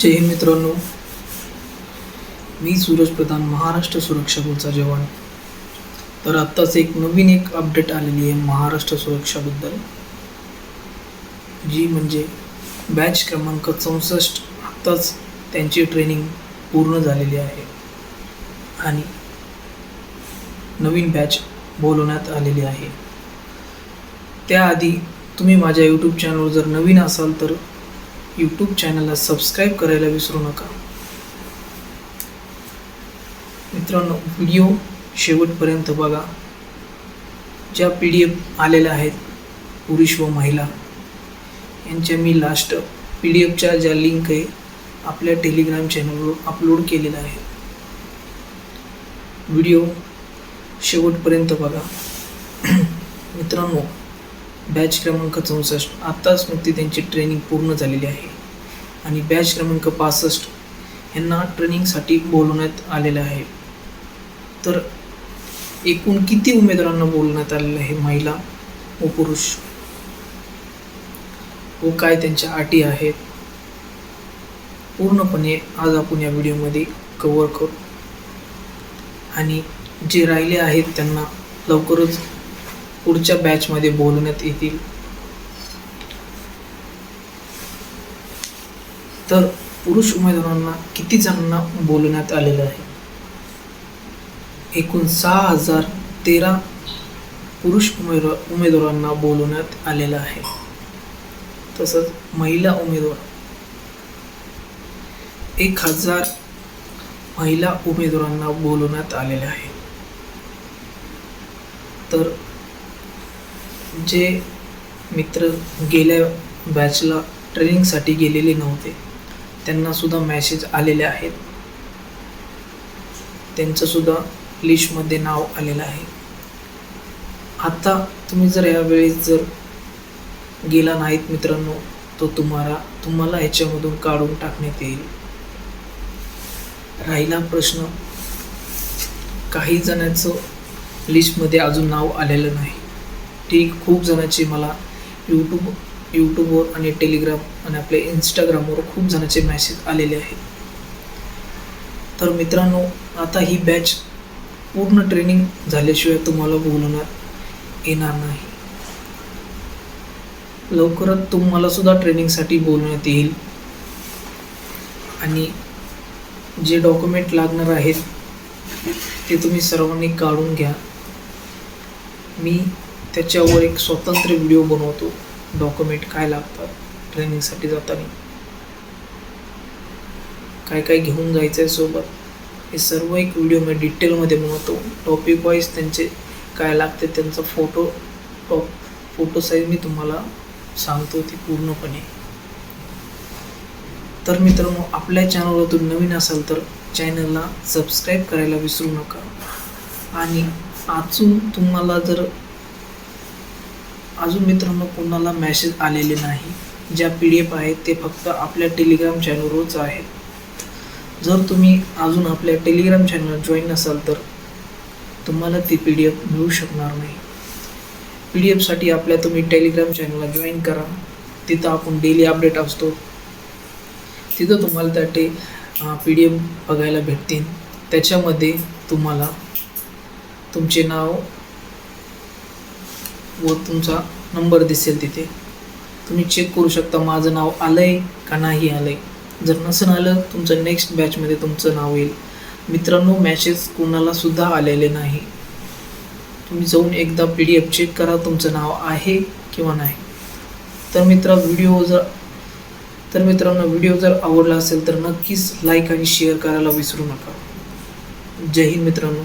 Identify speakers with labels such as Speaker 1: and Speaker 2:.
Speaker 1: जय हिंद मित्रांनो, मी सूरज प्रधान, महाराष्ट्र सुरक्षा बलचा जवान. तर आत्ताच एक अपडेट आलेली आहे महाराष्ट्र सुरक्षाबद्दल, जी म्हणजे बॅच क्रमांक 64. आत्ताच त्यांची ट्रेनिंग पूर्ण झालेली आहे आणि नवीन बॅच बोलवण्यात आलेली आहे. त्याआधी तुम्ही माझ्या यूट्यूब चॅनलवर जर नवीन असाल तर यूट्यूब चॅनलला सबस्क्राईब करायला विसरू नका. मित्रांनो, व्हिडिओ शेवटपर्यंत बघा. ज्या PDF आलेल्या आहेत पुरुष व महिला यांच्या मी लास्ट PDFच्या ज्या लिंक आहे आपल्या टेलिग्राम चॅनलवर अपलोड केलेला आहे. व्हिडिओ शेवटपर्यंत बघा. मित्रांनो, बॅच क्रमांक 64 आत्ताच नुकती त्यांची ट्रेनिंग पूर्ण झालेली आहे आणि बॅच क्रमांक 65 यांना ट्रेनिंगसाठी बोलवण्यात आलेलं आहे. तर एकूण किती उमेदवारांना बोलवण्यात आलेलं आहे, महिला व पुरुष, व काय त्यांच्या अटी आहेत, पूर्णपणे आज आपण या व्हिडिओमध्ये कव्हर करू. आणि जे राहिले आहेत त्यांना लवकरच पुढच्या बॅचमध्ये बोलवण्यात येतील. तर पुरुष उमेदवारांना किती जणांना बोलवण्यात आलेलं आहे? एकूण 6013 पुरुष उमेदवारांना बोलवण्यात आलेलं आहे. तसंच महिला उमेदवार 1000 महिला उमेदवारांना बोलवण्यात आलेले आहे. तर जे मित्र गेल्या बॅचला ट्रेनिंगसाठी गेलेले नव्हते त्यांना सुद्धा मेसेज आलेले आहेत. त्यांचं सुद्धा लिस्टमध्ये नाव आलेलं आहे. आता तुम्ही जर यावेळेस जर गेला नाहीत मित्रांनो, तो तुम्हाला ह्याच्यामधून काढून टाकण्यात येईल. राहिला प्रश्न, काही जणांचं लिस्टमध्ये अजून नाव आलेलं नाही. ठीक, खूप जणांचे मला यूट्यूबवर आणि टेलिग्राम आणि आपल्या इंस्टाग्रामवर खूप जणांचे मेसेज आलेले आहेत. तर मित्रांनो, आता ही बॅच पूर्ण ट्रेनिंग झाल्याशिवाय तुम्हाला बोलवण्यात येणार नाही. लवकरच तुम्हाला सुद्धा ट्रेनिंगसाठी बोलवण्यात येईल आणि जे डॉक्युमेंट लागणार आहेत ते तुम्ही सर्वांनी काढून घ्या. मी त्याच्यावर एक स्वतंत्र व्हिडिओ बनवतो. डॉक्युमेंट काय लागतात ट्रेनिंगसाठी जाताना, काय काय घेऊन जायचं आहे सोबत, हे सर्व एक व्हिडिओ मी डिटेलमध्ये बनवतो. टॉपिक वाईज त्यांचे काय लागते त्यांचा फोटो साईज मी तुम्हाला सांगतो ती पूर्णपणे. तर मित्रांनो, आपल्या चॅनलवर तुम्ही नवीन असाल तर चॅनलला सबस्क्राईब करायला विसरू नका. आणि अजून मित्रांनो कोणाला मेसेज आलेले नाही, ज्या PDF आहेत ते फक्त आपल्या टेलिग्राम चॅनलवरच आहेत. जर तुम्ही अजून आपल्या टेलिग्राम चॅनल जॉईन नसाल तर तुम्हाला ती PDF मिळू शकणार नाही. PDFसाठी तुम्ही टेलिग्राम चॅनलला जॉईन करा. तिथं आपण डेली अपडेट असतो. तिथं तुम्हाला त्या PDF बघायला भेटतील. त्याच्यामध्ये तुम्हाला तुमचे नाव व तुमचा नंबर दिसेल. तिथे तुम्ही चेक करू शकता माझं नाव आलं आहे का नाही आलं आहे. जर नसेल आलं, तुमचं नेक्स्ट बॅचमध्ये तुमचं नाव येईल. मित्रांनो, मेसेज कोणाला सुद्धा आलेले नाही. तुम्ही जाऊन एकदा PDF चेक करा तुमचं नाव आहे किंवा नाही. तर मित्रांनो, व्हिडिओ जर आवडला असेल तर नक्कीच लाईक आणि शेअर करायला विसरू नका. जय हिंद मित्रांनो.